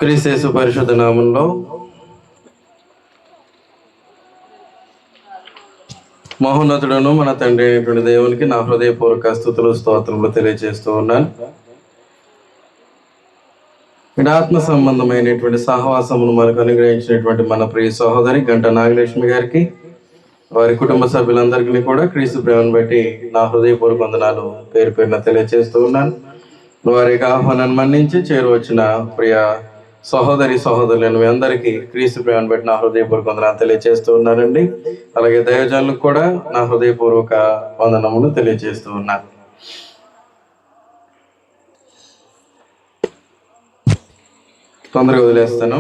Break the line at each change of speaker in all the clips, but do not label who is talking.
క్రీస్తు పరిశుద్ధ నామంలో మహోన్నతుడను మన తండ్రి అయినటువంటి దేవునికి నా హృదయపూర్వక స్తుతులు స్తోత్రములు తెలియజేస్తూ ఉన్నాను. ఆత్మ సంబంధమైనటువంటి సహవాసమును మనకు అనుగ్రహించినటువంటి మన ప్రియ సహోదరి గంట నాగలక్ష్మి గారికి, వారి కుటుంబ సభ్యులందరికీ కూడా క్రీస్తు ప్రేమను బట్టి నా హృదయపూర్వక వందనాలు పేరు పేరున తెలియజేస్తూ ఉన్నాను. వారికి ఆహ్వానాన్ని మన్నించి చేరువచ్చిన ప్రియ సహోదరులను మీ అందరికీ క్రీస్తు ప్రేమను బట్టి నా హృదయపూర్వక వందనాలు తెలియజేస్తూ ఉన్నానండి. అలాగే దైవజనులకు కూడా నా హృదయపూర్వక వందనములు తెలియజేస్తూ ఉన్నాను. తొందరగా వదిలేస్తాను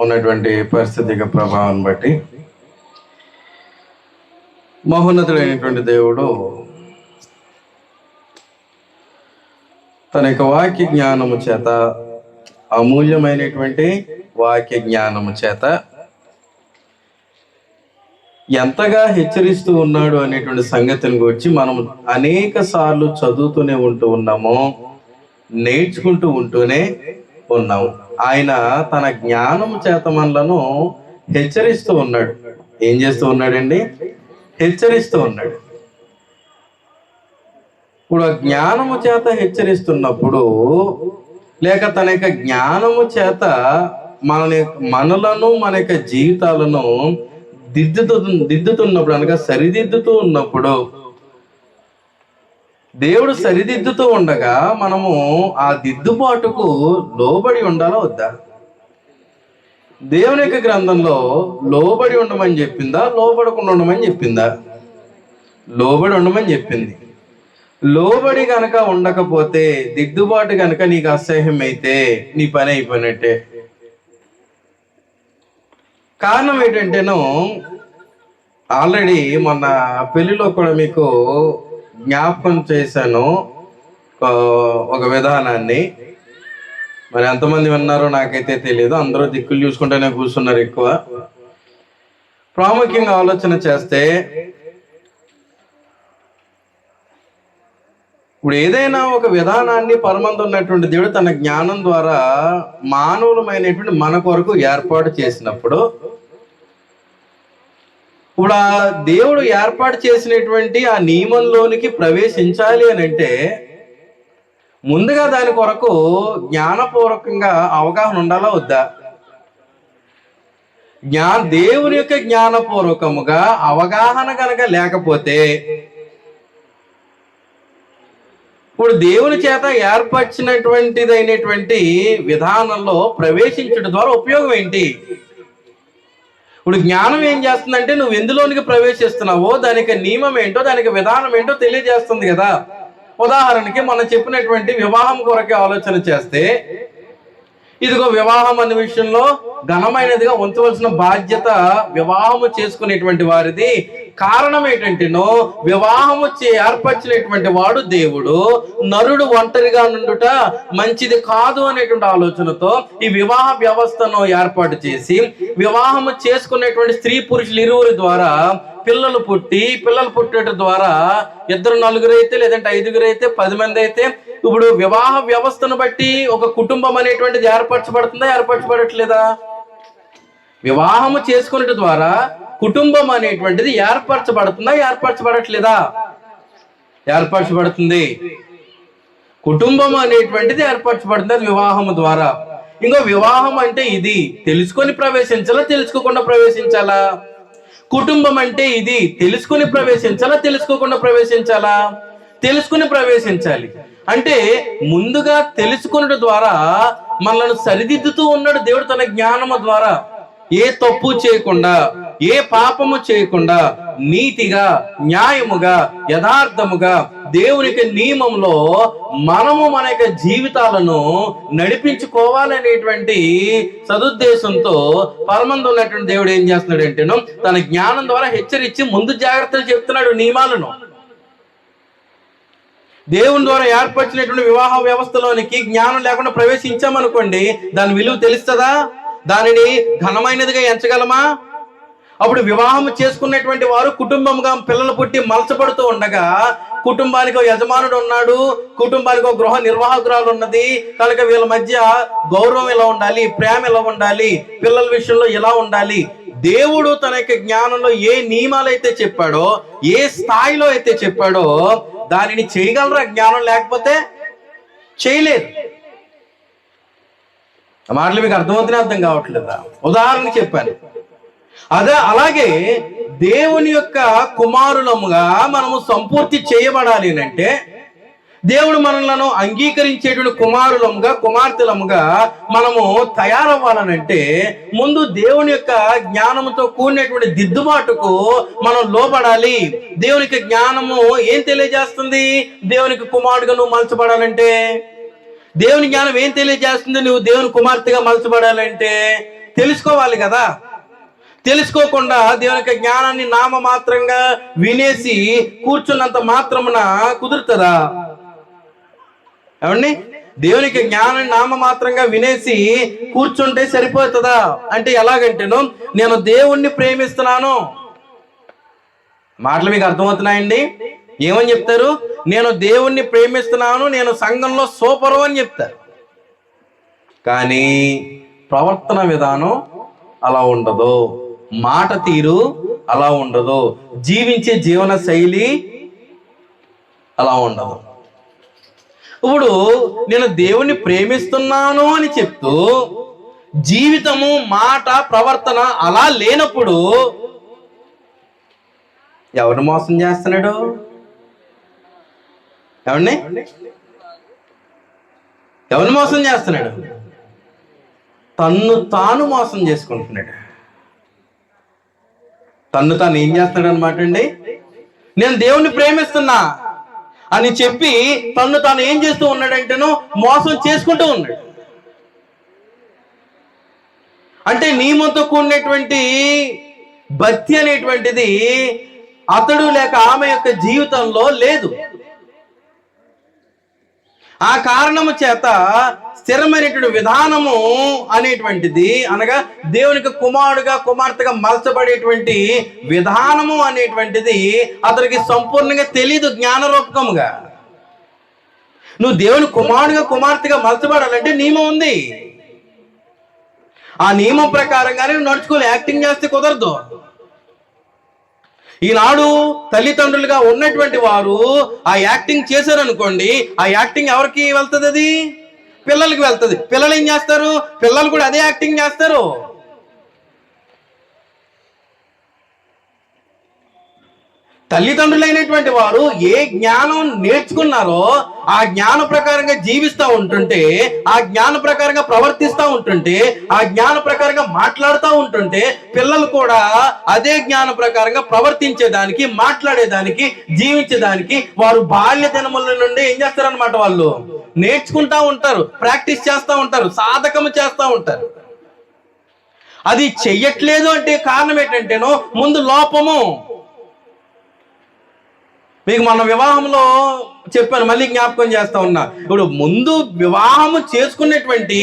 ఉన్నటువంటి పరిస్థితిక ప్రభావం బట్టి. మహోన్నతుడైనటువంటి దేవుడు తన యొక్క వాక్య జ్ఞానము చేత, అమూల్యమైనటువంటి వాక్య జ్ఞానము చేత ఎంతగా హెచ్చరిస్తూ ఉన్నాడు అనేటువంటి సంగతిని గురించి మనం అనేక సార్లు చదువుతూనే ఉన్నాము, నేర్చుకుంటూ ఉంటూనే ఉన్నాము. ఆయన తన జ్ఞానము చేత మనలను హెచ్చరిస్తూ ఉన్నాడు. ఏం చేస్తూ ఉన్నాడండి? హెచ్చరిస్తూ ఉన్నాడు. ఇప్పుడు ఆ జ్ఞానము చేత హెచ్చరిస్తున్నప్పుడు, లేక తన యొక్క జ్ఞానము చేత మనలను మన యొక్క జీవితాలను దిద్దుతున్నప్పుడు, అనగా సరిదిద్దుతూ ఉన్నప్పుడు, దేవుడు సరిదిద్దుతూ ఉండగా మనము ఆ దిద్దుబాటుకు లోబడి ఉండాలా వద్దా? దేవుని యొక్క గ్రంథంలో లోబడి ఉండమని చెప్పిందా, లోబడకుండా ఉండమని చెప్పిందా? లోబడి ఉండమని చెప్పింది. లోబడి గనక ఉండకపోతే, దిద్దుబాటు గనక నీకు అసహ్యం అయితే నీ పని అయిపోయినట్టే. కారణం ఏంటంటేను, ఆల్రెడీ మొన్న పెళ్లిలో కూడా మీకు జ్ఞాపకం చేశాను ఒక విధానాన్ని. మరి ఎంతమంది విన్నారో నాకైతే తెలియదు. అందరూ దిక్కులు చూసుకుంటూనే కూర్చున్నారు. ఎక్కువ ప్రాముఖ్యంగా ఆలోచన చేస్తే, ఇప్పుడు ఏదైనా ఒక విధానాన్ని పరమందు ఉన్నటువంటి దేవుడు తన జ్ఞానం ద్వారా మానవులమైనటువంటి మన కొరకు ఏర్పాటు చేసినప్పుడు, ఇప్పుడు ఆ దేవుడు ఏర్పాటు చేసినటువంటి ఆ నియమంలోనికి ప్రవేశించాలి అని అంటే, ముందుగా దాని కొరకు జ్ఞానపూర్వకంగా అవగాహన ఉండాలా వద్దా? దేవుని యొక్క జ్ఞానపూర్వకముగా అవగాహన కనుక లేకపోతే, ఇప్పుడు దేవుని చేత ఏర్పరిచినటువంటిదైనటువంటి విధానంలో ప్రవేశించడం ద్వారా ఉపయోగం ఏంటి? ఇప్పుడు జ్ఞానం ఏం చేస్తుందంటే, నువ్వు ఎందులోనికి ప్రవేశిస్తున్నావో దానికి నియమం ఏంటో, దానికి విధానం ఏంటో తెలియజేస్తుంది కదా. ఉదాహరణకి మనం చెప్పినటువంటి వివాహం కొరకే ఆలోచన చేస్తే, ఇదిగో వివాహం అనే విషయంలో ఘనమైనదిగా ఉంచవలసిన బాధ్యత వివాహము చేసుకునేటువంటి వారిది. కారణం ఏంటంటేనో, వివాహము ఏర్పరిచినటువంటి వాడు దేవుడు. నరుడు ఒంటరిగా నుండుట మంచిది కాదు అనేటువంటి ఆలోచనతో ఈ వివాహ వ్యవస్థను ఏర్పాటు చేసి, వివాహము చేసుకునేటువంటి స్త్రీ పురుషులు ఇరువురి ద్వారా పిల్లలు పుట్టేట ద్వారా 2 4 అయితే, లేదంటే 5 అయితే, 10 మంది అయితే, ఇప్పుడు వివాహ వ్యవస్థను బట్టి ఒక కుటుంబం అనేటువంటిది ఏర్పరచబడుతుందా, ఏర్పరచబడట్లేదా? వివాహము చేసుకునే ద్వారా కుటుంబం అనేటువంటిది ఏర్పరచబడుతుందా, ఏర్పరచబడట్లేదా? ఏర్పరచబడుతుంది. కుటుంబం అనేటువంటిది ఏర్పరచబడుతుంది అది వివాహము ద్వారా. ఇంకో వివాహం అంటే ఇది తెలుసుకొని ప్రవేశించాలా, తెలుసుకోకుండా ప్రవేశించాలా? కుటుంబం అంటే ఇది తెలుసుకుని ప్రవేశించాలా, తెలుసుకోకుండా ప్రవేశించాలా? తెలుసుకుని ప్రవేశించాలి. అంటే ముందుగా తెలుసుకున్నట ద్వారా మనల్ని సరిదిద్దుతూ ఉన్నాడు దేవుడు తన జ్ఞానము ద్వారా. ఏ తప్పు చేయకుండా, ఏ పాపము చేయకుండా, నీతిగా, న్యాయముగా, యథార్థముగా దేవునికి నియమంలో మనము మన యొక్క జీవితాలను నడిపించుకోవాలనేటువంటి సదుద్దేశంతో పరమందు ఉన్నటువంటి దేవుడు ఏం చేస్తున్నాడు అంటేను, తన జ్ఞానం ద్వారా హెచ్చరించి ముందు జాగ్రత్తలు చెప్తున్నాడు, నియమాలను. దేవుని ద్వారా ఏర్పరిచినటువంటి వివాహ వ్యవస్థలోనికి జ్ఞానం లేకుండా ప్రవేశించామనుకోండి, దాని విలువ తెలుస్తుందా? దానిని ఘనమైనదిగా ఎంచగలమా? అప్పుడు వివాహం చేసుకున్నటువంటి వారు కుటుంబంగా పిల్లలు పుట్టి మలచబడుతూ ఉండగా కుటుంబానికి ఒక యజమానుడు ఉన్నాడు, కుటుంబానికి ఒక గృహ నిర్వాహకురాలు ఉన్నది కనుక వీళ్ళ మధ్య గౌరవం ఎలా ఉండాలి, ప్రేమ ఎలా ఉండాలి, పిల్లల విషయంలో ఎలా ఉండాలి. దేవుడు తన యొక్క జ్ఞానంలో ఏ నియమాలు అయితే చెప్పాడో, ఏ స్థాయిలో అయితే చెప్పాడో దానిని చేయగలరా? జ్ఞానం లేకపోతే చేయలేరు. మాటలు మీకు అర్థమవుతున్నాయి, అర్థం కావట్లేదా? ఉదాహరణ చెప్పాను. అలాగే దేవుని యొక్క కుమారులముగా మనము సంపూర్తి చేయబడాలి అంటే, దేవుడు మనలను అంగీకరించేటువంటి కుమారులముగా కుమార్తెలముగా మనము తయారవ్వాలనంటే ముందు దేవుని యొక్క జ్ఞానముతో కూడినటువంటి దిద్దుబాటుకు మనం లోబడాలి. దేవునికి జ్ఞానము ఏం తెలియజేస్తుంది? దేవునికి కుమారుడుగా నువ్వు మలచబడాలంటే దేవుని జ్ఞానం ఏం తెలియజేస్తుంది? నువ్వు దేవుని కుమార్తెగా మలచబడాలంటే తెలుసుకోవాలి కదా. తెలుసుకోకుండా దేవుని యొక్క జ్ఞానాన్ని నామమాత్రంగా వినేసి కూర్చున్నంత మాత్రమున కుదురుతుందా? ఏమండి, దేవునికి జ్ఞానాన్ని నామమాత్రంగా వినేసి కూర్చుంటే సరిపోతుందా? అంటే ఎలాగంటేను, నేను దేవుణ్ణి ప్రేమిస్తున్నాను. మాటలు మీకు అర్థమవుతున్నాయండి? ఏమని చెప్తారు? నేను దేవుణ్ణి ప్రేమిస్తున్నాను, నేను సంఘంలో సూపరు అని చెప్తారు. కానీ ప్రవర్తన విధానం అలా ఉండదు, మాట తీరు అలా ఉండదు, జీవించే జీవన శైలి అలా ఉండదు. ఇప్పుడు నేను దేవుణ్ణి ప్రేమిస్తున్నాను అని చెప్తూ జీవితము, మాట, ప్రవర్తన అలా లేనప్పుడు ఎవరిని మోసం చేస్తున్నాడు? ఎవరిని మోసం చేస్తున్నాడు? తన్ను తాను మోసం చేసుకుంటున్నాడు. తన్ను తాను ఏం చేస్తున్నాడు అనమాట అండి? నేను దేవుణ్ణి ప్రేమిస్తున్నా అని చెప్పి తన్ను తాను ఏం చేస్తూ ఉన్నాడంటేను మోసం చేసుకుంటూ ఉన్నాడు. అంటే నియమంతో కూడినటువంటి భక్తి అనేటువంటిది అతడు లేక ఆమె యొక్క జీవితంలో లేదు. ఆ కారణము చేత స్థిరమైనటువంటి విధానము అనేటువంటిది, అనగా దేవునికి కుమారుడుగా కుమార్తెగా మలచబడేటువంటి విధానము అనేటువంటిది అతనికి సంపూర్ణంగా తెలియదు. జ్ఞానరూపకముగా నువ్వు దేవుని కుమారుడుగా కుమార్తెగా మలచబడాలంటే నియమం ఉంది. ఆ నియమం ప్రకారంగానే నడుచుకోవాలి. యాక్టింగ్ చేస్తే కుదరదు. ఈనాడు తల్లిదండ్రులుగా ఉన్నటువంటి వారు ఆ యాక్టింగ్ చేశారనుకోండి, ఆ యాక్టింగ్ ఎవరికి వెళ్తుంది? అది పిల్లలకి వెళ్తుంది. పిల్లలు ఏం చేస్తారు? పిల్లలు కూడా అదే యాక్టింగ్ చేస్తారు. తల్లిదండ్రులైనటువంటి వారు ఏ జ్ఞానం నేర్చుకున్నారో ఆ జ్ఞాన ప్రకారంగా జీవిస్తూ ఉంటుంటే, ఆ జ్ఞాన ప్రకారంగా ప్రవర్తిస్తూ ఉంటుంటే, ఆ జ్ఞాన ప్రకారంగా మాట్లాడుతూ ఉంటుంటే పిల్లలు కూడా అదే జ్ఞాన ప్రకారంగా ప్రవర్తించేదానికి, మాట్లాడేదానికి, జీవించేదానికి వారు బాల్య దినముల నుండి ఏం చేస్తారనమాట? వాళ్ళు నేర్చుకుంటా ఉంటారు, ప్రాక్టీస్ చేస్తూ ఉంటారు, సాధకము చేస్తూ ఉంటారు. అది చెయ్యట్లేదు అంటే కారణం ఏంటంటేనో ముందు లోపము. మీకు మన వివాహంలో చెప్పాను, మళ్ళీ జ్ఞాపకం చేస్తా ఉన్నా. ఇప్పుడు ముందు వివాహము చేసుకున్నటువంటి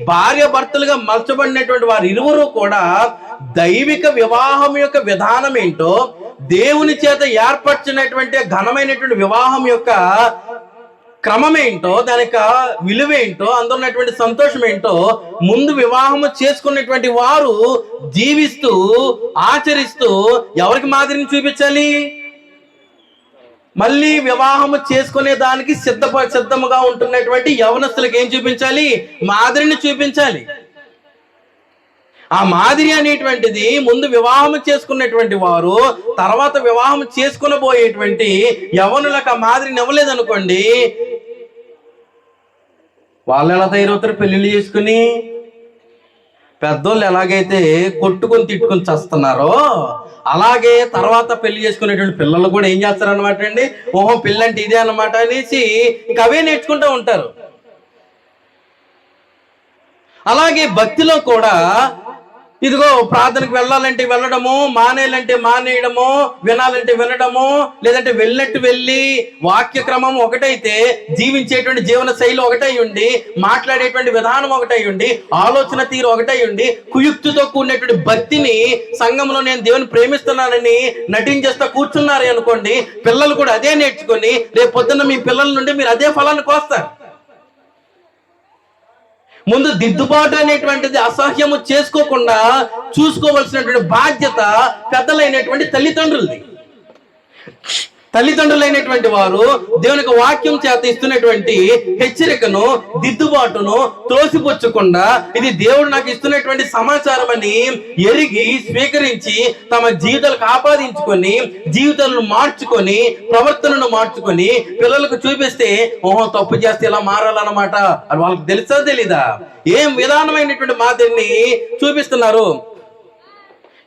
భార్య భర్తలుగా మలచబడినటువంటి వారు ఇరువురు కూడా దైవిక వివాహం యొక్క విధానం ఏంటో, దేవుని చేత ఏర్పరిచినటువంటి ఘనమైనటువంటి వివాహం యొక్క క్రమం ఏంటో, దాని యొక్క విలువేంటో, అందులో ఉన్నటువంటి సంతోషం ఏంటో ముందు వివాహము చేసుకున్నటువంటి వారు జీవిస్తూ ఆచరిస్తూ ఎవరికి మాదిరిని చూపించాలి? మళ్ళీ వివాహము చేసుకునే దానికి సిద్ధముగా ఉంటున్నటువంటి యవనస్తులకు ఏం చూపించాలి? మాదిరిని చూపించాలి. ఆ మాదిరి అనేటువంటిది ముందు వివాహం చేసుకున్నటువంటి వారు తర్వాత వివాహం చేసుకునబోయేటువంటి యవనులకు ఆ మాదిరిని ఇవ్వలేదనుకోండి, వాళ్ళు ఎలా తయారవుతారు? పెళ్లిళ్ళు చేసుకుని పెద్దోళ్ళు ఎలాగైతే కొట్టుకొని తిట్టుకొని చేస్తున్నారో అలాగే తర్వాత పెళ్లి చేసుకునేటువంటి పిల్లలు కూడా ఏం చేస్తారనమాట అండి? ఓహో, పెళ్ళంటే ఇదే అనమాట అనేసి ఇంక అవే నేర్చుకుంటూ ఉంటారు. అలాగే భక్తిలో కూడా ఇదిగో ప్రార్థనకు వెళ్ళాలంటే వెళ్ళడము, మానేయాలంటే మానేయడము, వినాలంటే వినడము, లేదంటే వెళ్ళినట్టు వెళ్ళి వాక్య క్రమం ఒకటైతే జీవించేటువంటి జీవన శైలి ఒకటై ఉండి, మాట్లాడేటువంటి విధానం ఒకటై ఉండి, ఆలోచన తీరు ఒకటై ఉండి, కుయుక్తితో కూడినటువంటి భక్తిని సంఘంలో నేను దేవుని ప్రేమిస్తున్నానని నటించేస్తా కూర్చున్నారు అనుకోండి, పిల్లలు కూడా అదే నేర్చుకొని రేపు పొద్దున్న మీ పిల్లల నుండి మీరు అదే ఫలాన్ని కోస్తారు. ముందు దిద్దుబాటు అనేటువంటిది అసహ్యము చేసుకోకుండా చూసుకోవలసినటువంటి బాధ్యత పెద్దలైనటువంటి తల్లిదండ్రులది. తల్లిదండ్రులైనటువంటి వారు దేవునికి వాక్యం చేత ఇస్తున్నటువంటి హెచ్చరికను, దిద్దుబాటును త్రోసిపుచ్చకుండా ఇది దేవుడు నాకు ఇస్తున్నటువంటి సమాచారం అని ఎరిగి స్వీకరించి తమ జీవితాలకు ఆపాదించుకొని, జీవితాలను మార్చుకొని, ప్రవర్తనను మార్చుకొని పిల్లలకు చూపిస్తే ఓహో తప్పు చేస్తే ఇలా మారాలన్నమాట అది వాళ్ళకి తెలుసా తెలీదా? ఏం విధానమైనటువంటి మాదిరిని చూపిస్తున్నారు,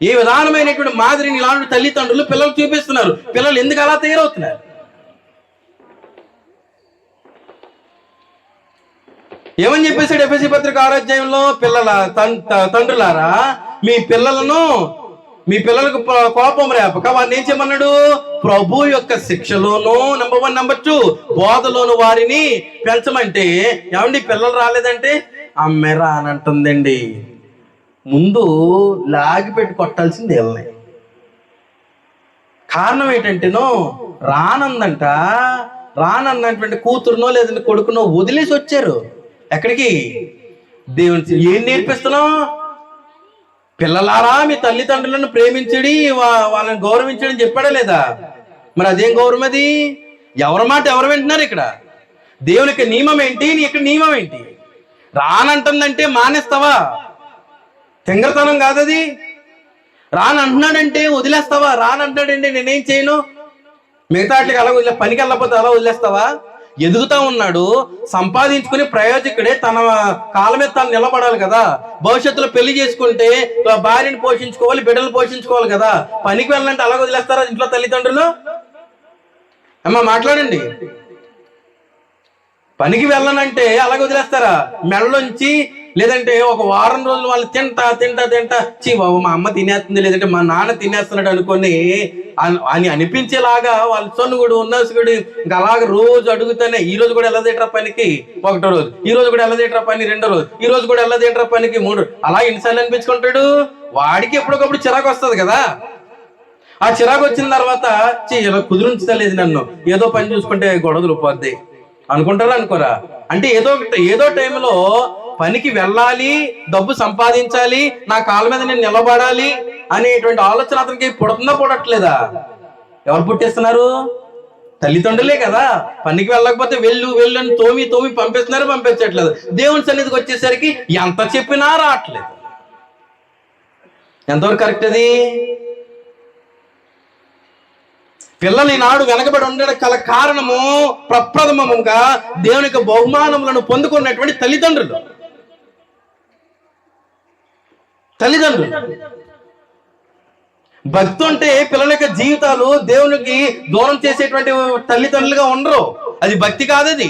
ఏ విధానమైనటువంటి మాదిరిని ఇలాంటి తల్లిదండ్రులు పిల్లలు చూపిస్తున్నారు. పిల్లలు ఎందుకు అలా తయారవుతున్నారు? ఏమని చెప్పేశాడు ఎఫెసీ పత్రిక 6వ అధ్యాయంలో? తండ్రులారా మీ పిల్లలకు కోపం రేపక వారిని ఏం చేయమన్నాడు? ప్రభు యొక్క శిక్షలోను నంబర్ 1, నంబర్ 2 బోధలోను వారిని పెంచమంటే, ఏమండి పిల్లలు రాలేదంటే అమ్మెరా అని అంటుందండి. ముందు లాగిపెట్టి కొట్టాల్సింది వీళ్ళని. కారణం ఏంటంటేనో రానన్నటువంటి కూతురునో లేదంటే కొడుకునో వదిలేసి వచ్చారు. ఎక్కడికి? దేవుని. ఏం నేర్పిస్తున్నాం? పిల్లలారా మీ తల్లిదండ్రులను ప్రేమించడి, వాళ్ళని గౌరవించడం చెప్పాడా లేదా? మరి అదేం గౌరవం అది? ఎవరి మాట ఎవరు వింటున్నారు? ఇక్కడ దేవునికి నియమం ఏంటి, నీ ఇక్కడ నియమం ఏంటి? రానంటుందంటే మానేస్తావా? తెంగరతనం కాదది. రానంటున్నాడంటే వదిలేస్తావా? రానంటున్నాడంటే నేనేం చేయను, మిగతా వాటికి అలా వదిలే, పనికి వెళ్ళకపోతే అలా వదిలేస్తావా? ఎదుగుతా ఉన్నాడు, సంపాదించుకుని ప్రయోజకుడే, తన కాళ్ళ మీద తాను నిలబడాలి కదా. భవిష్యత్తులో పెళ్లి చేసుకుంటే భార్యని పోషించుకోవాలి, బిడ్డలు పోషించుకోవాలి కదా. పనికి వెళ్ళాలంటే అలా వదిలేస్తారా ఇంట్లో తల్లిదండ్రులు? అమ్మా మాట్లాడండి. పనికి వెళ్ళనంటే అలాగ వదిలేస్తారా? మెడలోంచి లేదంటే ఒక వారం రోజులు వాళ్ళు తింటా చీ బాబు మా అమ్మ తినేస్తుంది, లేదంటే మా నాన్న తినేస్తున్నాడు అనుకొని అని అనిపించేలాగా వాళ్ళ సొన్నుగుడు ఉన్నసుగుడు ఇంకా అలాగ రోజు అడుగుతానే, ఈ రోజు కూడా వెళ్ళదేట్రా పనికి 1వ రోజు, ఈ రోజు కూడా వెళ్ళదేట్రా పని 2వ రోజు, ఈ రోజు కూడా వెళ్ళదేట్రా పనికి 3, అలా ఎన్నిసార్లు అనిపించుకుంటాడు. వాడికి ఎప్పటికప్పుడు చిరాకు వస్తుంది కదా. ఆ చిరాకు వచ్చిన తర్వాత ఇలా కుదురుంచలేదు నన్ను, ఏదో పని చూసుకుంటే గొడవలు పోద్ది అనుకుంటారా అనుకోరా? అంటే ఏదో టైంలో పనికి వెళ్ళాలి, డబ్బు సంపాదించాలి, నా కాళ్ళ మీద నేను నిలబడాలి అనేటువంటి ఆలోచన అతనికి పుడట్లేదా? ఎవరు పుట్టిస్తున్నారు? తల్లిదండ్రులే కదా. పనికి వెళ్ళకపోతే వెళ్ళు అని తోమి పంపించట్లేదు. దేవుని సన్నిధికి వచ్చేసరికి ఎంత చెప్పినా రావట్లేదు. ఎంతవరకు కరెక్ట్ అది? పిల్లలు ఈనాడు వెనకబడి ఉండడం కల కారణము ప్రప్రథమంగా దేవునికి బహుమానములను పొందుకున్నటువంటి తల్లిదండ్రులు. భక్తి ఉంటే పిల్లల యొక్క జీవితాలు దేవునికి దూరం చేసేటువంటి తల్లిదండ్రులుగా ఉండరు. అది భక్తి కాదు, అది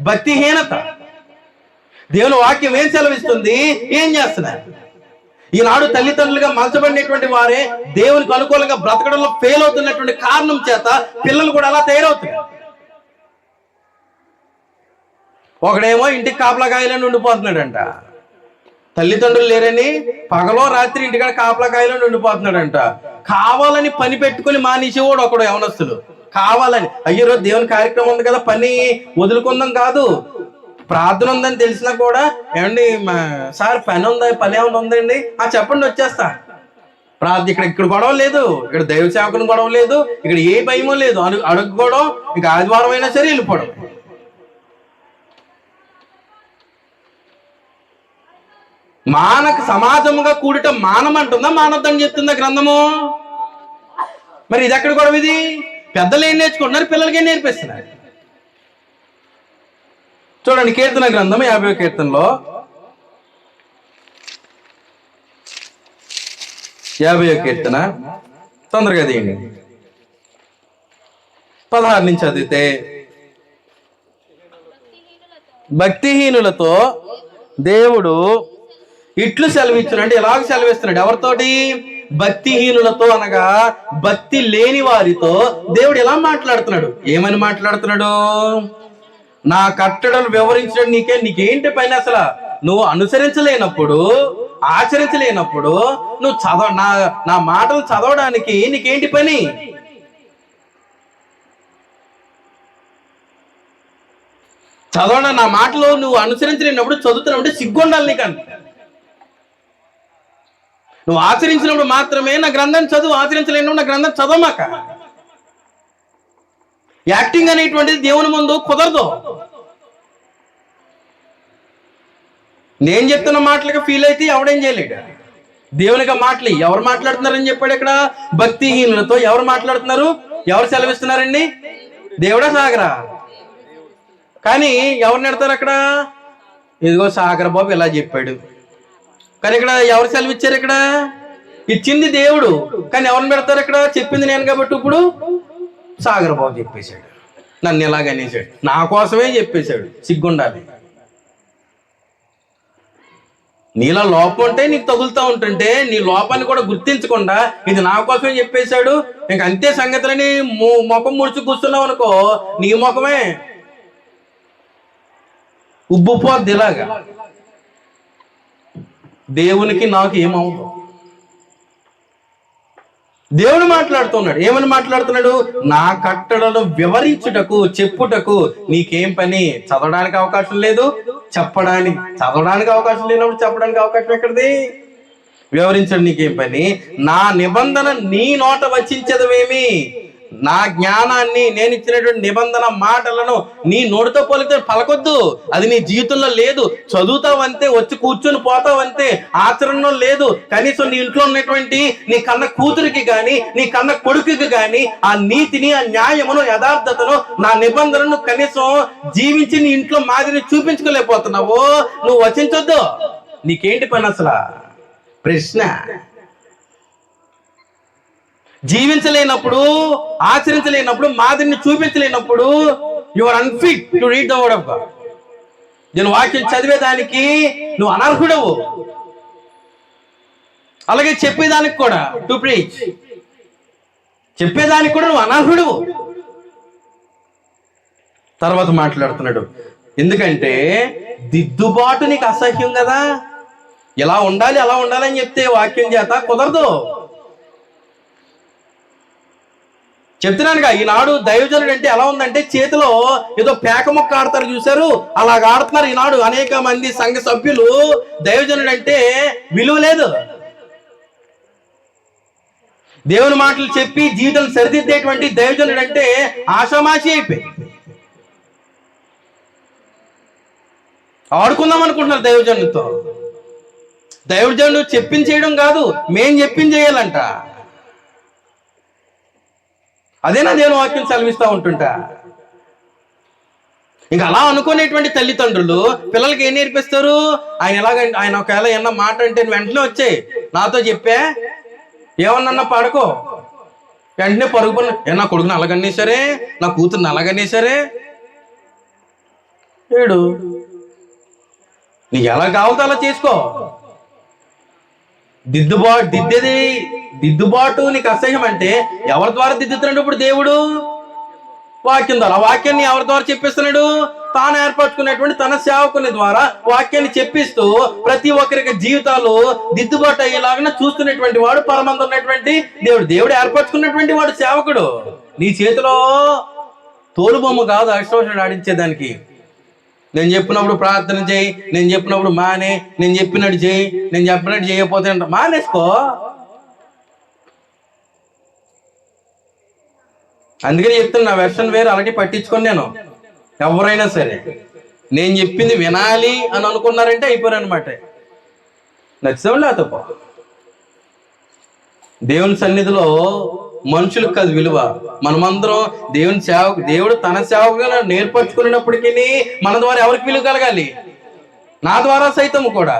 భక్తిహీనత. దేవుని వాక్యం ఏం సెలవిస్తుంది, ఏం చేస్తున్నారు? ఈనాడు తల్లిదండ్రులుగా మలచబడినటువంటి వారే దేవునికి అనుకూలంగా బ్రతకడంలో ఫెయిల్ అవుతున్నటువంటి కారణం చేత పిల్లలు కూడా అలా తయారవుతున్నారు. ఒకడేమో ఇంటికి కాపలా కాయలని ఉండిపోతున్నాడంట, తల్లిదండ్రులు లేరని పగలో రాత్రి ఇంటికాడ కాపలా కాయలని ఉండిపోతున్నాడంట. కావాలని పని పెట్టుకుని మానేసేవాడు ఒకడు, యవనస్తులు కావాలని, అయ్యో రోజు దేవుని కార్యక్రమం ఉంది కదా పని వదులుకుందాం కాదు, ప్రార్థన ఉందని తెలిసినా కూడా ఏమండి సార్ పని ఏమైనా ఉందండి, చెప్పండి వచ్చేస్తా. ఇక్కడ గొడవ లేదు, ఇక్కడ దైవ సేవకుని గొడవ లేదు, ఇక్కడ ఏ భయమో లేదు, అడుక్కోవడం, ఇక ఆదివారం అయినా సరే వెళ్ళిపోవడం. మానక సమాజముగా కూడట మానమంటుందా మానొద్దని చెప్తుందా గ్రంథము? మరి ఇది ఎక్కడ గొడవ? ఇది పెద్దలు ఏం నేర్చుకుంటున్నారు, పిల్లలకి ఏం నేర్పిస్తున్నారు? చూడండి, కీర్తన గ్రంథం 50వ కీర్తనలో 50వ కీర్తన తొందరగా తీయండి, 16 నుంచి చదివితే, భక్తిహీనులతో దేవుడు ఇట్లు సెలవిచ్చును అంటే ఎలాగ సెలవిస్తున్నాడు? ఎవరితోటి? భక్తిహీనులతో, అనగా భక్తి లేని వారితో దేవుడు ఎలా మాట్లాడుతున్నాడు? ఏమని మాట్లాడుతున్నాడు? నా కట్టడలు వివరించడం నీకేంటి పని? అసలు నువ్వు అనుసరించలేనప్పుడు, ఆచరించలేనప్పుడు నువ్వు నా మాటలు చదవడానికి నీకేంటి పని? చదవడం, నా మాటలు నువ్వు అనుసరించలేనప్పుడు చదువుతున్నప్పుడు సిగ్గుండాలి నీకంటే. నువ్వు ఆచరించినప్పుడు మాత్రమే నా గ్రంథాన్ని చదువు, ఆచరించలేనప్పుడు నా గ్రంథం చదవమాక. యాక్టింగ్ అనేటువంటిది దేవుని ముందు కుదరదు. నేను చెప్తున్న మాటలకు ఫీల్ అయితే ఎవడేం చేయలేడు. దేవునికి మాటలు ఎవరు మాట్లాడుతున్నారని చెప్పాడు ఇక్కడ? భక్తిహీనులతో. ఎవరు మాట్లాడుతున్నారు? ఎవరు సెలవిస్తున్నారండి? దేవుడా సాగరా? కానీ ఎవరిని ఎడతారు అక్కడ? ఇదిగో సాగర బాబు ఇలా చెప్పాడు. కానీ ఇక్కడ ఎవరు సెలవిచ్చారు? ఇక్కడ ఇచ్చింది దేవుడు, కానీ ఎవరిని పెడతారు ఇక్కడ? చెప్పింది నేను కాబట్టి ఇప్పుడు సాగర బాబు చెప్పేశాడు, నన్ను ఎలాగనేసాడు, నా కోసమే చెప్పేశాడు. సిగ్గుండాలి. నీలో లోపం ఉంటే నీకు తగులుతూ ఉంటుంటే నీ లోపాన్ని కూడా గుర్తించకుండా ఇది నా కోసమే చెప్పేశాడు, ఇంక అంతే సంగతులని ముఖం ముడుచు కూర్చున్నావు అనుకో, నీ ముఖమే ఉబ్బుపోద్ది. ఇలాగా దేవునికి నాకు ఏమవుతుంది? దేవుడు మాట్లాడుతున్నాడు. ఏమని మాట్లాడుతున్నాడు? నా కట్టడలను వివరించుటకు, చెప్పుటకు నీకేం పని? చదవడానికి అవకాశం లేదు, చదవడానికి అవకాశం లేనప్పుడు చెప్పడానికి అవకాశం ఎక్కడిది? వివరించడం నీకేం పని? నా నిబంధన నీ నోట వచించదవేమి? నా జ్ఞానాన్ని, నేను ఇచ్చినటువంటి నిబంధన మాటలను నీ నోటితో పలకొద్దు. అది నీ జీవితంలో లేదు. చదువుతావంతే, వచ్చి కూర్చొని పోతావంతే, ఆచరణలో లేదు. కనీసం నీ ఇంట్లో ఉన్నటువంటి నీ కన్న కూతురికి గాని, నీ కన్న కొడుకుకి గాని ఆ నీతిని, ఆ న్యాయమును, యథార్థతను, నా నిబంధనను కనీసం జీవించి నీ ఇంట్లో మాదిరిని చూపించుకోలేకపోతున్నావు. నువ్వు వచించొద్దు. నీకేంటి పని అసలు? ప్రశ్న. జీవించలేనప్పుడు, ఆచరించలేనప్పుడు, మాదిరిని చూపించలేనప్పుడు you are unfit to read the word of God. నేను వాక్యం చదివేదానికి నువ్వు అనర్హుడవు. అలాగే చెప్పేదానికి కూడా, టు ప్రీచ్, చెప్పేదానికి కూడా నువ్వు అనర్హుడవు. తర్వాత మాట్లాడుతున్నాడు, ఎందుకంటే దిద్దుబాటు నీకు అసహ్యం కదా. ఎలా ఉండాలి అలా ఉండాలని చెప్తే వాక్యం చేత కుదరదు. చెప్తున్నానుగా, ఈనాడు దైవజనుడు అంటే ఎలా ఉందంటే చేతిలో ఏదో పేక మొక్క ఆడతారు చూశారు, అలాగ ఆడుతున్నారు ఈనాడు అనేక మంది సంఘ సభ్యులు. దైవజనుడు అంటే విలువ లేదు. దేవుని మాటలు చెప్పి జీవితం సరిదిద్దేటువంటి దైవజనుడు అంటే ఆషామాషి అయిపోయి ఆడుకుందాం అనుకుంటున్నారు దైవజనుడితో. దైవజనుడు చెప్పించేయడం కాదు, మేం చెప్పించేయాలంట. అదేనా దేవుని వాక్యం సెలవిస్తూ ఉంటుంటా. ఇంకా అలా అనుకునేటువంటి తల్లిదండ్రులు పిల్లలకి ఏం నేర్పిస్తారు? ఆయన ఒకవేళ ఏమన్నా మాట అంటే వెంటనే వచ్చాయి నాతో చెప్పే, ఏమన్నా పాడుకో, వెంటనే పరుగు పని, నా కొడుకుని అలాగనేసరే, నా కూతుర్ని అలాగనేసరే, ఏడు నీకు ఎలా కావాలో అలా చేసుకో. దిద్దుబాటు నీకు అసహ్యం అంటే ఎవరి ద్వారా దిద్దుతున్నాడు? ఇప్పుడు దేవుడు వాక్యం ద్వారా. వాక్యాన్ని ఎవరి ద్వారా చెప్పిస్తున్నాడు? తాను ఏర్పరచుకున్నటువంటి తన సేవకుని ద్వారా వాక్యాన్ని చెప్పిస్తూ ప్రతి ఒక్కరికి జీవితాలు దిద్దుబాటు అయ్యేలాగా చూస్తున్నటువంటి వాడు పరమందు ఉన్నటువంటి దేవుడు. దేవుడు ఏర్పరచుకున్నటువంటి వాడు సేవకుడు. నీ చేతిలో తోలుబొమ్మ కాదు అక్షోషణ ఆడించేదానికి. నేను చెప్పినప్పుడు ప్రార్థన చేయి, నేను చెప్పినప్పుడు మానే, నేను చెప్పినట్టు చేయి, నేను చెప్పినట్టు చేయకపోతే మానేసుకో. అందుకని చెప్తున్నా, నా వెర్షన్ వేరు, అలాగే పట్టించుకొని నేను ఎవరైనా సరే నేను చెప్పింది వినాలి అని అనుకున్నారంటే అయిపోయారు అనమాట. నచ్చావు లేకపో. దేవుని సన్నిధిలో మనుషులకు కాదు విలువ. మనమందరం దేవుని సేవకు, దేవుడు తన సేవకుగా నేర్పరచుకున్నప్పటికీ మన ద్వారా ఎవరికి విలువ కలగాలి? నా ద్వారా సైతం కూడా,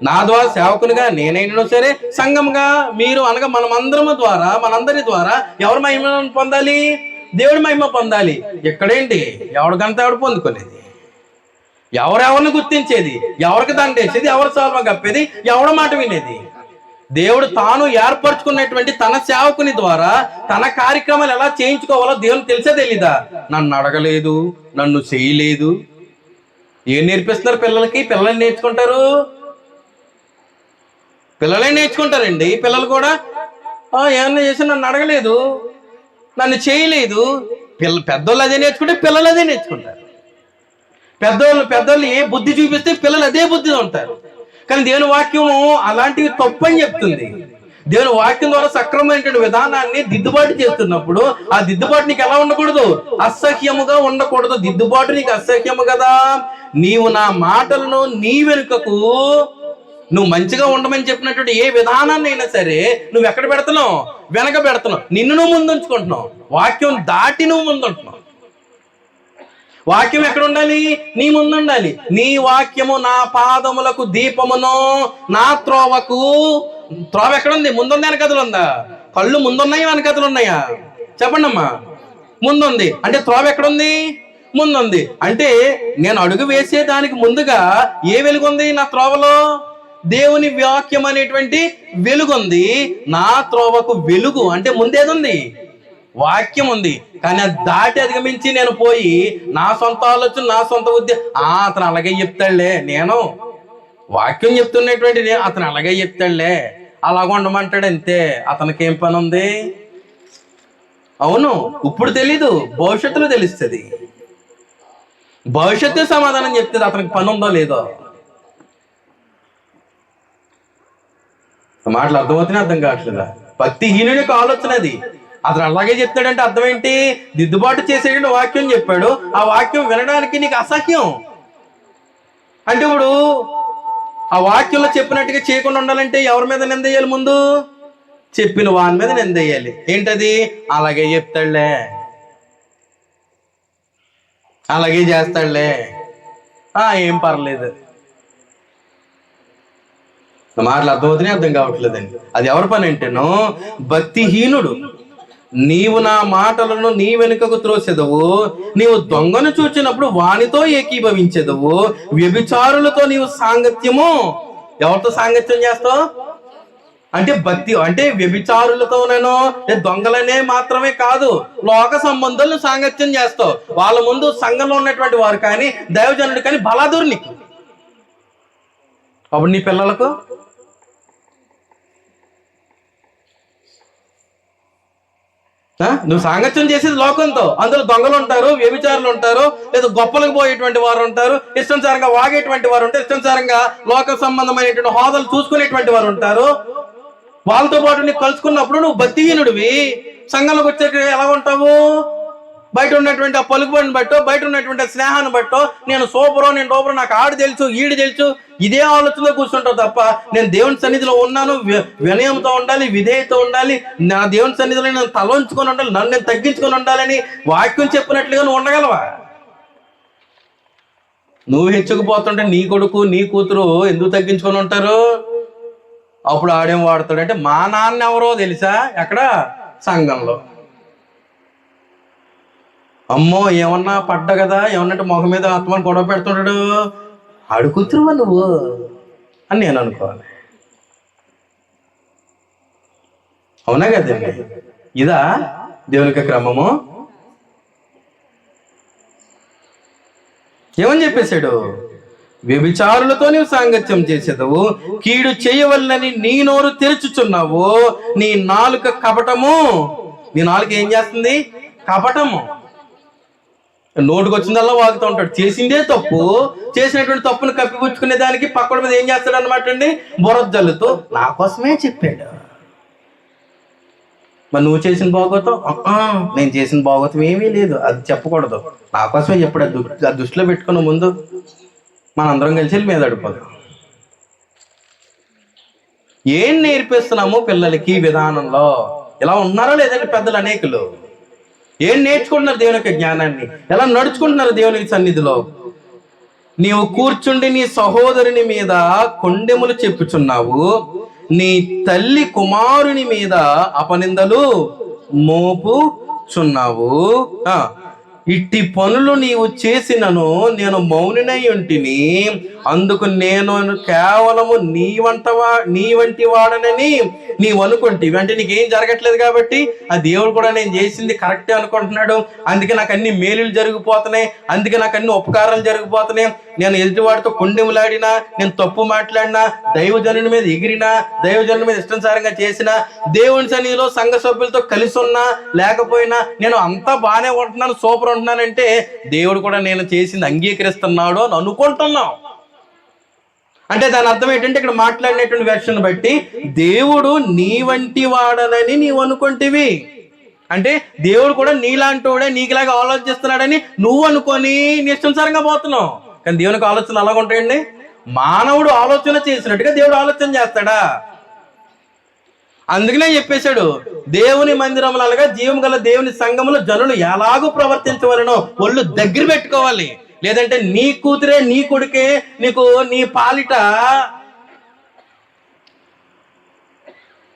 నా ద్వారా సేవకునిగా నేనైనా సరే, సంఘంగా మీరు అనగా మనమందరము ద్వారా, మనందరి ద్వారా ఎవరి మహిమ పొందాలి? దేవుడి మహిమ పొందాలి. ఎక్కడేంటి ఎవడికంతా ఎవడు పొందుకోలేదు. ఎవరెవరిని గుర్తించేది, ఎవరికి దండేసేది, ఎవరు సాల్వ కప్పేది, ఎవడ మాట వినేది? దేవుడు తాను ఏర్పరచుకున్నటువంటి తన సేవకుని ద్వారా తన కార్యక్రమాలు ఎలా చేయించుకోవాలో దేవునికి తెలిసే తెలీదా? నన్ను అడగలేదు, నన్ను చేయలేదు. ఏం నేర్పిస్తున్నారు పిల్లలకి? పిల్లలు నేర్చుకుంటారు, పిల్లలే నేర్చుకుంటారండి. పిల్లలు కూడా ఏమన్నా చేసి నన్ను అడగలేదు, నన్ను చేయలేదు. పెద్దోళ్ళు అదే నేర్చుకుంటే పిల్లలు అదే నేర్చుకుంటారు. పెద్దోళ్ళు ఏ బుద్ధి చూపిస్తే పిల్లలు అదే బుద్ధిలో ఉంటారు. కానీ దేవుని వాక్యము అలాంటివి తప్పు అని చెప్తుంది. దేవుని వాక్యం ద్వారా సక్రమమైనటువంటి విధానాన్ని దిద్దుబాటు చేస్తున్నప్పుడు ఆ దిద్దుబాటు నీకు ఎలా ఉండకూడదు? అసహ్యముగా ఉండకూడదు. దిద్దుబాటు నీకు అసహ్యము కదా. నీవు నా మాటలను నీ వెనుకకు, నువ్వు మంచిగా ఉండమని చెప్పినటువంటి ఏ విధానాన్ని అయినా సరే నువ్వు ఎక్కడ పెడుతున్నావు? వెనక పెడుతున్నావు. నిన్ను నువ్వు ముందుంచుకుంటున్నావు. వాక్యం దాటి నువ్వు ముందుంటున్నావు. వాక్యం ఎక్కడ ఉండాలి? నీ ముందు ఉండాలి. నీ వాక్యము నా పాదములకు దీపమును, నా త్రోవకు. త్రోవ ఎక్కడుంది? ముందుంది వెనకథలు ఉందా? కళ్ళు ముందున్నాయి వెనకథలు ఉన్నాయా? చెప్పండి అమ్మా. ముందుంది అంటే త్రోవ ఎక్కడుంది? ముందుంది అంటే నేను అడుగు వేసే దానికి ముందుగా ఏ వెలుగుంది నా త్రోవలో? దేవుని వాక్యం అనేటువంటి వెలుగుంది. నా త్రోవకు వెలుగు అంటే ముందేదుంది? వాక్యం ఉంది. కానీ అది దాటి అధిగమించి నేను పోయి నా సొంత ఆలోచన, నా సొంత ఉద్దేశం, అతను అలాగే చెప్తాడులే, నేను వాక్యం చెప్తున్నటువంటి అతను అలాగే చెప్తాడులే, అలాగ ఉండమంటాడు అంతే. అతనికి ఏం పని ఉంది? అవును, ఇప్పుడు తెలీదు, భవిష్యత్తులో తెలుస్తుంది. భవిష్యత్తు సమాధానం చెప్తుంది అతనికి పని ఉందో లేదో. మాటలు అర్థమవుతున్నాయి, అర్థం కావట్లేదా? భక్తిహీనుడికి ఆలోచన అది. అతను అలాగే చెప్తాడంటే అర్థం ఏంటి? దిద్దుబాటు చేసేటువంటి వాక్యం చెప్పాడు, ఆ వాక్యం వినడానికి నీకు అసహ్యం. అంటే ఇప్పుడు ఆ వాక్యంలో చెప్పినట్టుగా చేయకుండా ఉండాలంటే ఎవరి మీద నిందేయాలి? ముందు చెప్పిన వాని మీద నిందేయాలి. ఏంటది? అలాగే చెప్తాడులే, అలాగే చేస్తాడులే, ఏం పర్లేదు. మాటలు అర్థమవుతున్నాయి, అర్థం కావట్లేదండి. అది ఎవరి పని అంటేనో భక్తిహీనుడు. నీవు నా మాటలను నీ వెనుకకు త్రోసెదవు, నీవు దొంగను చూచినప్పుడు వానితో ఏకీభవించెదవు, వ్యభిచారులతో నీవు సాంగత్యము. ఎవరితో సాంగత్యం చేస్తావు అంటే భక్తి అంటే వ్యభిచారులతోనేనో, దొంగలనే మాత్రమే కాదు, లోక సంబంధాలను సాంగత్యం చేస్తావు. వాళ్ళ ముందు సంఘంలో ఉన్నటువంటి వారు కానీ దైవజనుడు కానీ బలాదూరు నీకు. అప్పుడు నీ పిల్లలకు నువ్వు సాంగత్యం చేసేది లోకంతో. అందులో దొంగలు ఉంటారు, వ్యభిచారులు ఉంటారు, లేదా గొప్పలకు పోయేటువంటి వారు ఉంటారు, ఇష్టానుసారంగా వాగేటువంటి వారు ఉంటారు, ఇష్టానుసారంగా లోక సంబంధమైనటువంటి హోదాలు చూసుకునేటువంటి వారు ఉంటారు. వాళ్ళతో పాటు నీకు కలుసుకున్నప్పుడు నువ్వు భక్తిహీనుడివి. సంఘంలోకి వచ్చే ఎలా ఉంటావు? బయట ఉన్నటువంటి ఆ పలుకుబడిని బట్టో, బయట ఉన్నటువంటి స్నేహాన్ని బట్టో, నేను సూపరో, నేను డోపరో, నాకు ఆడు తెలుసు, ఈడు తెలుసు, ఇదే ఆలోచనలో కూర్చుంటావు తప్ప నేను దేవుని సన్నిధిలో ఉన్నాను, వినయంతో ఉండాలి, విధేయతో ఉండాలి, నా దేవుని సన్నిధిలో నేను తలంచుకొని ఉండాలి, నన్ను నేను తగ్గించుకొని ఉండాలని వాక్యం చెప్పినట్లుగా నువ్వు ఉండగలవా? నువ్వు హెచ్చుకుపోతుంటే నీ కొడుకు నీ కూతురు ఎందుకు తగ్గించుకొని ఉంటారు? అప్పుడు ఆడేం వాడతాడంటే మా నాన్న ఎవరో తెలుసా? ఎక్కడ? సంఘంలో. అమ్మో ఏమన్నా పడ్డా కదా, ఏమన్నట్టు మొహం మీద ఆత్మని గొడవ పెడుతున్నాడు, ఆడు కూతురువా నువ్వు అని నేను అనుకోవాలి. అవునా కదండి? ఇదా దేవునికి క్రమము? ఏమని చెప్పేశాడు? వ్యభిచారులతో నీవు సాంగత్యం చేసేదవు, కీడు చేయవలనని నీ నోరు తెరుచుచున్నావు, నీ నాలుక కపటము. నీ నాలుక ఏం చేస్తుంది? కపటము. నోటుకు వచ్చిందల్లా వాగుతూ ఉంటాడు. చేసిందే తప్పు, చేసినటువంటి తప్పును కప్పిపుచ్చుకునే దానికి పక్కన మీద ఏం చేస్తాడు అనమాట అండి? బురద జల్లుతూ నా కోసమే చెప్పాడు. మరి నువ్వు చేసిన భాగవతం, నేను చేసిన భాగవతం ఏమీ లేదు, అది చెప్పకూడదు, నా కోసమే చెప్పాడు. అది దృష్టిలో పెట్టుకున్న ముందు మనందరం కలిసి మీద అడిపోదాం. ఏం నేర్పిస్తున్నాము పిల్లలకి విధానంలో? ఇలా ఉన్నారా లేదంటే పెద్దలు అనేకులు? ఏం నేర్చుకుంటున్నారు దేవుని యొక్క జ్ఞానాన్ని? ఎలా నడుచుకుంటున్నారు దేవుని సన్నిధిలో? నీవు కూర్చుండి నీ సహోదరుని మీద కొండెములు చెప్పుచున్నావు, నీ తల్లి కుమారుని మీద అపనిందలు మోపుచున్నావు. ఇట్టి పనులు నీవు చేసినను నేను మౌనినై ఉంటిని, అందుకు నేను కేవలము నీ వంటి వాడనని నీవు అనుకుంటేవి. అంటే నీకేం జరగట్లేదు కాబట్టి ఆ దేవుడు కూడా నేను చేసింది కరెక్టే అనుకుంటున్నాడు, అందుకే నాకు అన్ని మేలులు జరిగిపోతున్నాయి, అందుకే నాకు అన్ని ఉపకారాలు జరిగిపోతున్నాయి. నేను ఎదుటివాడితో కొండెములాడినా, నేను తప్పు మాట్లాడినా, దైవజనుని మీద ఎగిరినా, దైవజనుని మీద ఇష్టానుసారంగా చేసినా, దేవుని సన్నిధిలో సంఘ సభ్యులతో కలిసి ఉన్నా లేకపోయినా నేను అంతా బాగానే ఉంటున్నాను, సూపర్ ఉంటున్నానంటే దేవుడు కూడా నేను చేసింది అంగీకరిస్తున్నాడు అని అనుకుంటున్నాం. అంటే దాని అర్థం ఏంటంటే ఇక్కడ మాట్లాడినటువంటి వెర్షన్ బట్టి దేవుడు నీ వంటి వాడనని నీవు అనుకుంటేవి. అంటే దేవుడు కూడా నీలాంటి వాడే, నీకులాగా ఆలోచిస్తున్నాడని నువ్వు అనుకొని నీ ఇష్టానుసారంగా పోతున్నావు. కానీ దేవునికి ఆలోచన అలాగ ఉంటాయండి? మానవుడు ఆలోచన చేసినట్టుగా దేవుడు ఆలోచన చేస్తాడా? అందుకనే చెప్పేశాడు, దేవుని మందిరములు అనగా జీవం గల దేవుని సంఘములో జనులు ఎలాగూ ప్రవర్తించవలనో ఒళ్ళు దగ్గర పెట్టుకోవాలి. లేదంటే నీ కూతురే నీ కొడుకే నీకు నీ పాలిట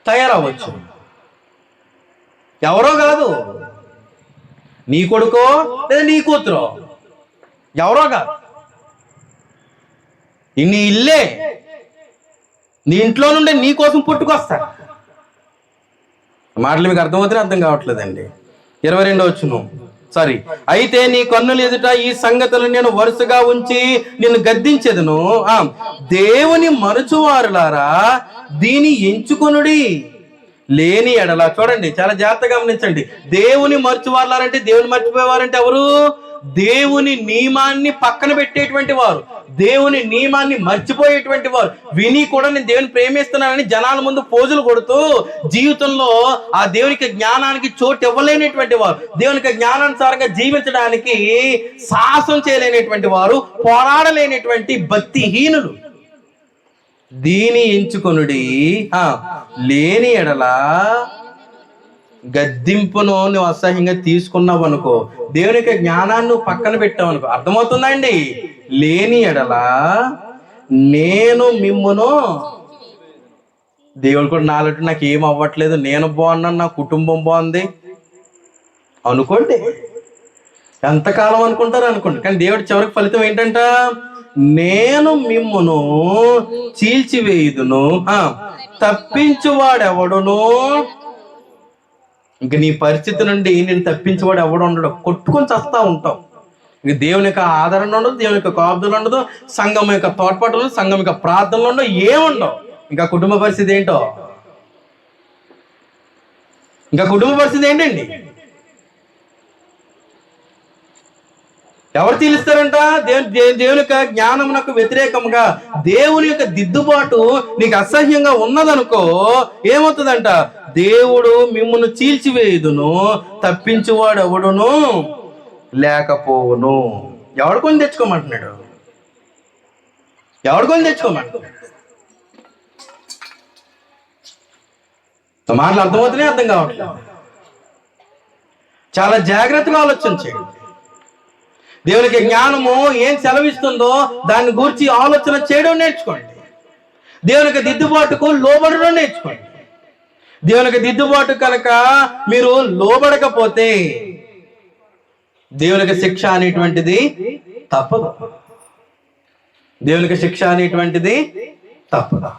తయారవ్వచ్చు. ఎవరో కాదు, నీ కొడుకో లేదా నీ కూతురో, ఎవరో కాదు, నీ ఇల్లే, నీ ఇంట్లో నుండి నీ కోసం పుట్టుకొస్తాడు. మాటలు మీకు అర్థమవుతాయి, అర్థం కావట్లేదండి. 22వ వచనం, అయితే నీ కన్నులు ఎదుట ఈ సంగతులు నేను వరుసగా ఉంచి నిన్ను గద్దించెదను. దేవుని మరచువారులారా దీని ఎంచుకొనుడి, లేని ఎడల. చూడండి, చాలా జాగ్రత్తగా గమనించండి. దేవుని మరచువారులారంటే దేవుని మర్చిపోయేవారంటే ఎవరు? దేవుని నియమాన్ని పక్కన పెట్టేటువంటి వారు, దేవుని నియమాన్ని మర్చిపోయేటువంటి వారు. విని కూడా నేను దేవుని ప్రేమిస్తున్నానని జనాల ముందు పోజులు కొడుతూ జీవితంలో ఆ దేవునికి జ్ఞానానికి చోటు ఇవ్వలేనటువంటి వారు, దేవునికి జ్ఞానానుసారంగా జీవించడానికి సాహసం చేయలేనటువంటి వారు, పోరాడలేనటువంటి భక్తిహీనులు. దీని ఎంచుకొనుడి, లేని ఎడల గద్దింపును నువ్వు అసహ్యంగా తీసుకున్నావు అనుకో, దేవునికి జ్ఞానాన్ని నువ్వు పక్కన పెట్టావు అనుకో, అర్థమవుతుందండి? లేని ఎడల నేను మిమ్మును, దేవుడు కూడా నాలంటే నాకు ఏం అవ్వట్లేదు, నేను బాగున్నాను, నా కుటుంబం బాగుంది అనుకోండి. ఎంతకాలం అనుకుంటారు అనుకోండి. కానీ దేవుడి చివరికి ఫలితం ఏంటంట? నేను మిమ్మును చీల్చివేయుదును, తప్పించువాడెవడును. ఇంక నీ పరిస్థితి నుండి నేను తప్పించేవాడు ఎవడు ఉండడు, కొట్టుకొని చస్తా ఉంటావు. ఇంక దేవుని యొక్క ఆదరణ ఉండదు, దేవుని యొక్క కాపుదలు ఉండదు, సంఘం యొక్క తోడ్పాటు, సంఘం యొక్క ప్రార్థనలు ఉండవు, ఏముండవు. ఇంకా కుటుంబ పరిస్థితి ఏంటో, ఇంకా కుటుంబ పరిస్థితి ఏంటండి? ఎవరు తీలుస్తారంట? దేవుని యొక్క జ్ఞానమునకు వ్యతిరేకంగా దేవుని యొక్క దిద్దుబాటు నీకు అసహ్యంగా ఉన్నదనుకో, ఏమవుతుందంట? దేవుడు మిమ్మును చీల్చివేయుదును, తప్పించువాడు ఎవడును లేకపోవును. ఎవడుకొని తెచ్చుకోమంటున్నాడు? ఎవడుకొని తెచ్చుకోమంటున్నాడు? మాటలు అర్థమవుతున్నాయి, అర్థం కావట్లేదు. చాలా జాగ్రత్తగా ఆలోచించండి. దేవునికి జ్ఞానము ఏం సెలవిస్తుందో దాన్ని గురించి ఆలోచన చేయడం నేర్చుకోండి. దేవునికి దిద్దుబాటుకు లోబడడం నేర్చుకోండి. దేవునికి దిద్దుబాటు కనుక మీరు లోబడకపోతే దేవునికి శిక్ష అనేటువంటిది తప్పదు. దేవునికి శిక్ష అనేటువంటిది తప్పదు.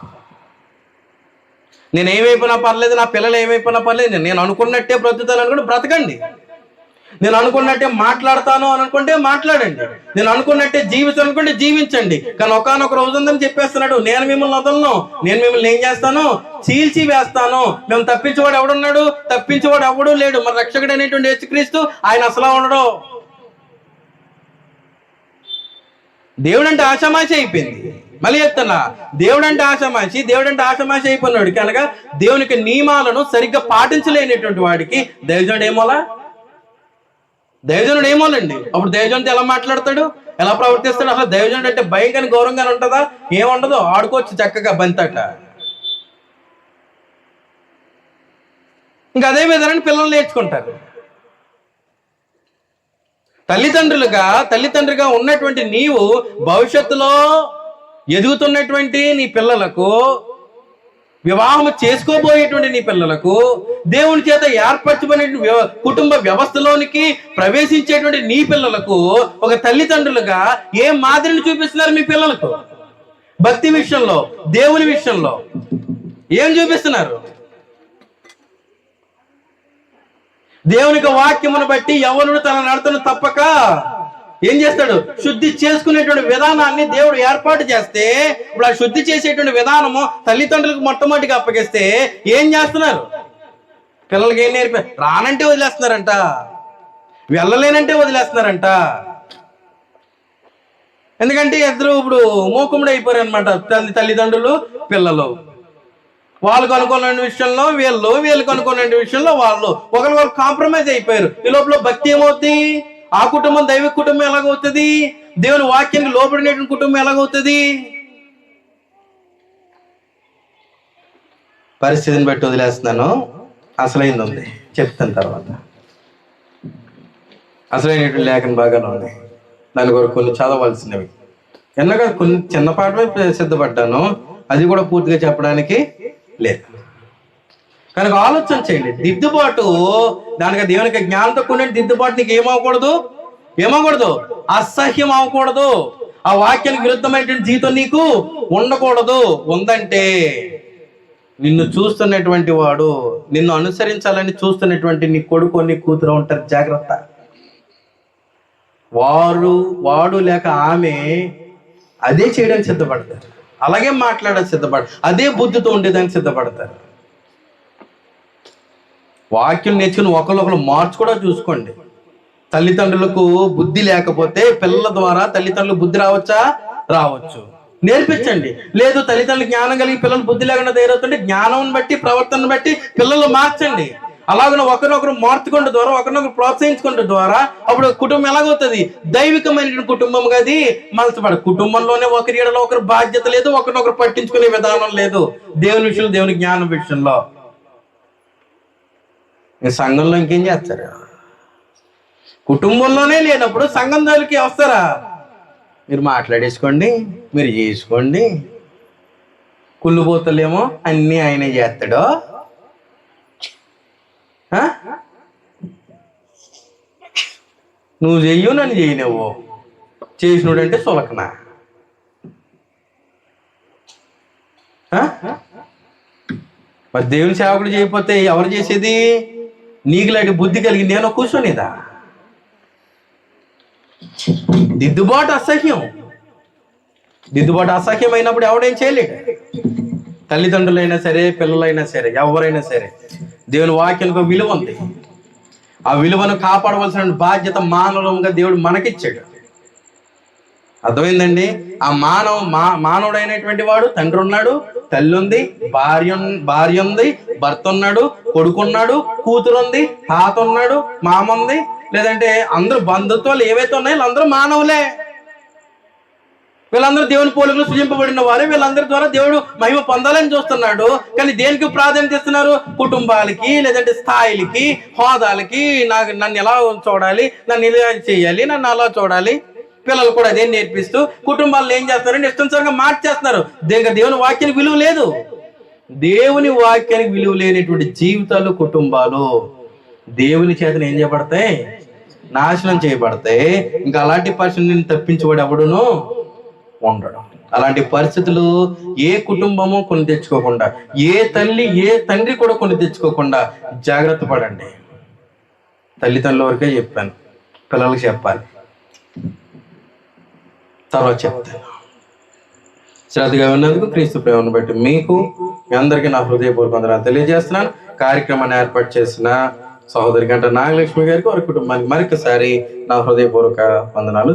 నేను ఏమైపోయినా పర్లేదు, నా పిల్లలు ఏమైపోయినా పర్లేదు, నేను అనుకున్నట్టే బ్రతుకుతాను అనుకుంటే బ్రతకండి. నేను అనుకున్నట్టే మాట్లాడతాను అని అనుకుంటే మాట్లాడండి. నేను అనుకున్నట్టే జీవించాను అనుకుంటే జీవించండి. కానీ ఒకానొక రోజు ఉందని చెప్పేస్తున్నాడు, నేను మిమ్మల్ని వదలను, నేను మిమ్మల్ని ఏం చేస్తాను? చీల్చి వేస్తాను. మేము తప్పించేవాడు ఎవడున్నాడు? తప్పించేవాడు ఎవడూ లేడు. మరి రక్షకుడు అనేటువంటి యేసుక్రీస్తు ఆయన అసలు ఉండడు. దేవుడు అంటే ఆషామాషి అయిపోయింది. మళ్ళీ చెప్తున్నా, దేవుడు అంటే ఆషామాషి, దేవుడు అంటే ఆషామాషి అయిపోయినాడు కనుక దేవునికి నియమాలను సరిగ్గా పాటించలేనటువంటి వాడికి దైవజనుడు ఏమోలా? దైవజనుడు ఏమోనండి. అప్పుడు దైవజనుడితో ఎలా మాట్లాడతాడు, ఎలా ప్రవర్తిస్తాడు? అసలు దైవజనుడు అంటే భయం కానీ గౌరవంగానే ఉంటుందా? ఏముండదు, ఆడుకోవచ్చు చక్కగా బంతట. ఇంకా అదే విధానాన్ని పిల్లలు నేర్చుకుంటారు. తల్లిదండ్రిగా ఉన్నటువంటి నీవు భవిష్యత్తులో ఎదుగుతున్నటువంటి నీ పిల్లలకు వివాహం చేసుకోబోయేటువంటి నీ పిల్లలకు, దేవుని చేత ఏర్పరచబడిన కుటుంబ వ్యవస్థలోనికి ప్రవేశించేటువంటి నీ పిల్లలకు ఒక తల్లిదండ్రులుగా ఏ మాదిరిని చూపిస్తున్నారు మీ పిల్లలకు? భక్తి విషయంలో, దేవుని విషయంలో ఏం చూపిస్తున్నారు? దేవునికి వాక్యమును బట్టి యవ్వనుడు తన నడతను తప్పక ఏం చేస్తాడు? శుద్ధి చేసుకునేటువంటి విధానాన్ని దేవుడు ఏర్పాటు చేస్తే, ఇప్పుడు ఆ శుద్ధి చేసేటువంటి విధానము తల్లిదండ్రులకు మొట్టమొదటిగా అప్పగిస్తే ఏం చేస్తున్నారు? పిల్లలకి ఏం నేర్పి రానంటే వదిలేస్తున్నారంట, వెళ్ళలేనంటే వదిలేస్తున్నారంట. ఎందుకంటే ఇద్దరు ఇప్పుడు మూకుముడు అయిపోయారు అనమాట, తల్లిదండ్రులు పిల్లలు. వాళ్ళకు అనుకున్న విషయంలో వీళ్ళు, వీళ్ళకి అనుకున్న విషయంలో వాళ్ళు, ఒకరు కాంప్రమైజ్ అయిపోయారు. ఈ లోపల భక్తి ఏమవుతుంది? ఆ కుటుంబం దైవ కుటుంబం ఎలాగవుతుంది? దేవుని వాక్యానికి లోబడినటువంటి కుటుంబం ఎలాగవుతుంది? పరిస్థితిని బట్టి వదిలేస్తున్నాను. అసలైంది ఉంది, చెప్తాను తర్వాత. అసలైనటువంటి లేఖన భాగాలు ఉన్నాయి, దాని కొరకు కొన్ని చదవలసినవి. ఎన్నగా కొన్ని చిన్న పాఠమే సిద్ధపడ్డాను, అది కూడా పూర్తిగా చెప్పడానికి లేదు. కనుక ఆలోచన చేయండి. దిద్దుబాటు, దానికి దేవునికి జ్ఞానంతో కూడిన దిద్దుబాటు నీకు ఏమవకూడదు? అసహ్యం అవ్వకూడదు. ఆ వాక్యానికి విరుద్ధమైనటువంటి జీవితం నీకు ఉండకూడదు. ఉందంటే నిన్ను చూస్తున్నటువంటి వాడు, నిన్ను అనుసరించాలని చూస్తున్నటువంటి నీ కొడుకు, నీ కూతురు ఉంటారు. జాగ్రత్త. వాడు లేక ఆమె అదే చేయడానికి సిద్ధపడతారు, అలాగే మాట్లాడడానికి సిద్ధపడతారు, అదే బుద్ధితో ఉండేదానికి సిద్ధపడతారు. వాక్యం నేర్చుకుని ఒకరు మార్చుకోవడం చూసుకోండి. తల్లిదండ్రులకు బుద్ధి లేకపోతే పిల్లల ద్వారా తల్లిదండ్రులకు బుద్ధి రావచ్చు. నేర్పించండి. లేదు తల్లిదండ్రులకు జ్ఞానం కలిగి పిల్లలు బుద్ధి లేకుండా తయారవుతుంటే జ్ఞానం బట్టి, ప్రవర్తన బట్టి పిల్లలు మార్చండి. అలాగనే ఒకరినొకరు మార్చుకుంటే ద్వారా, ఒకరినొకరు ప్రోత్సహించుకుంటే ద్వారా అప్పుడు కుటుంబం ఎలాగవుతుంది? దైవికమైన కుటుంబం అది మలచబడ. కుటుంబంలోనే ఒకరి ఏడలో ఒకరు బాధ్యత లేదు, ఒకరినొకరు పట్టించుకునే విధానం లేదు. దేవుని విషయంలో, దేవుని జ్ఞానం విషయంలో. సంఘంలో ఇంకేం చేస్తారు? కుటుంబంలోనే లేనప్పుడు సంఘం దగ్గరికి వస్తారా? మీరు మాట్లాడేసుకోండి, మీరు చేసుకోండి. కుళ్ళుపోతలేమో అన్నీ ఆయనే చేస్తాడో. నువ్వు చెయ్యు, నన్ను చేయనివ్వు. చేసినోడంటే సులకనా? మరి దేవుని సేవకుడు చేయకపోతే ఎవరు చేసేది? నీకు లాంటి బుద్ధి కలిగి నేను కూర్చొనిదా? దిద్దుబాటు అసహ్యం అయినప్పుడు ఎవడేం చేయలేడు. తల్లిదండ్రులైనా సరే, పిల్లలైనా సరే, ఎవరైనా సరే, దేవుని వాక్యానికి విలువ ఉంది. ఆ విలువను కాపాడవలసిన బాధ్యత మానవులుగా దేవుడు మనకిచ్చాడు. అర్థమైందండి? ఆ మానవుడైనటువంటి వాడు తండ్రి ఉన్నాడు, తల్లి ఉంది, భార్య ఉంది, భర్త ఉన్నాడు, కొడుకున్నాడు, కూతురు ఉంది, తాత ఉన్నాడు, మామ ఉంది. లేదంటే అందరూ బంధుత్వాలు ఏవైతే ఉన్నాయో వీళ్ళందరూ మానవులే. వీళ్ళందరూ దేవుని పోలికలు సృజింపబడిన వారు. వీళ్ళందరి ద్వారా దేవుడు మహిమ పొందాలని చూస్తున్నాడు. కానీ దేనికి ప్రాధాన్యత ఇస్తున్నారు? కుటుంబాలకి, లేదంటే స్థాయిలకి, హోదాలకి. నన్ను ఎలా చూడాలి, నన్ను ఇలా చేయాలి, నన్ను అలా చూడాలి. పిల్లలు కూడా అదే నేర్పిస్తూ కుటుంబాలను ఏం చేస్తున్నారంటే ఇష్టంగా మార్చేస్తున్నారు. దేవుని వాక్యానికి విలువ లేదు. దేవుని వాక్యానికి విలువ లేనటువంటి జీవితాలు, కుటుంబాలు దేవుని చేతను ఏం చేయబడతాయి? నాశనం చేయబడతాయి. ఇంకా అలాంటి పరిస్థితులను తప్పించబడి ఎవడును ఉండడం. అలాంటి పరిస్థితులు ఏ కుటుంబము కొని తెచ్చుకోకుండా, ఏ తల్లి ఏ తండ్రి కూడా కొని తెచ్చుకోకుండా జాగ్రత్త పడండి. తల్లిదండ్రుల వరకే చెప్పాను, పిల్లలకి చెప్పాలి, తర్వాత చెప్తాను. శ్రద్ధగా ఉన్నందుకు క్రీస్తు ప్రేమను బట్టి మీకు మీ అందరికీ నా హృదయపూర్వక వందనాలు తెలియజేస్తున్నాను. కార్యక్రమాన్ని ఏర్పాటు చేసిన సహోదరి గంట నాగలక్ష్మి గారికి, వారి కుటుంబానికి మరొకసారి నా హృదయపూర్వక వందనాలు.